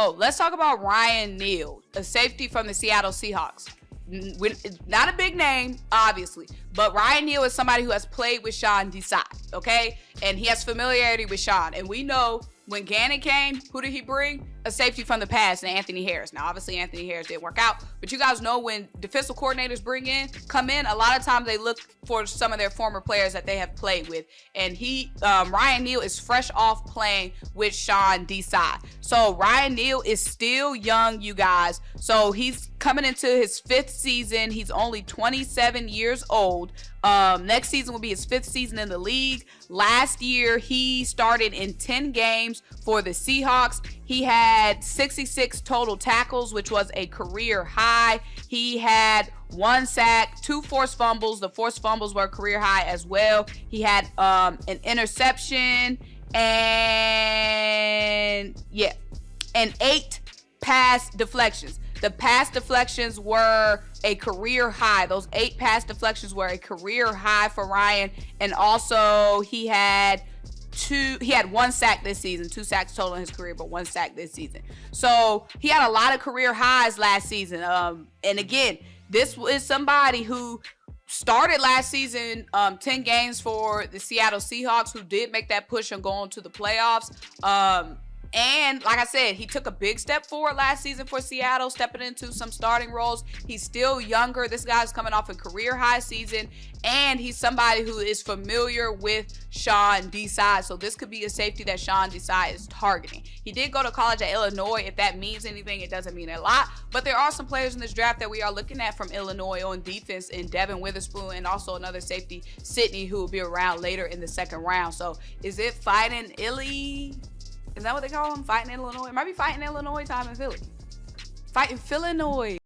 So let's talk about Ryan Neal, a safety from the Seattle Seahawks. Not a big name, obviously, but Ryan Neal is somebody who has played with Sean DESAI, okay? And he has familiarity with Sean. And we know when Gannon came, who did he bring? A safety from the past, and Anthony Harris. Now, obviously, Anthony Harris didn't work out, but you guys know when defensive coordinators come in, a lot of times they look for some of their former players that they have played with. And Ryan Neal is fresh off playing with Sean DESAI. So Ryan Neal is still young, you guys. So he's coming into his 5th season. He's only 27 years old. Next season will be his 5th season in the league. Last year, he started in 10 games for the Seahawks. He had 66 total tackles, which was a career high. He had 1 sack, 2 forced fumbles. The forced fumbles were a career high as well. He had an interception and 8 pass deflections. The pass deflections were a career high. Those 8 pass deflections were a career high for Ryan. And also he had 1 sack this season, 2 sacks total in his career, but 1 sack this season. So he had a lot of career highs last season. And again, this is somebody who started last season 10 games for the Seattle Seahawks, who did make that push and go on to the playoffs. And like I said, he took a big step forward last season for Seattle, stepping into some starting roles. He's still younger. This guy's coming off a career high season, and he's somebody who is familiar with Sean DESAI. So this could be a safety that Sean DESAI is targeting. He did go to college at Illinois. If that means anything, it doesn't mean a lot. But there are some players in this draft that we are looking at from Illinois on defense, in Devin Witherspoon, and also another safety, Sydney, who will be around later in the 2nd round. So is it fighting Illy? Is that what they call him? Fighting Illinois? It might be fighting Illinois time in Philly. Fighting Phillinois.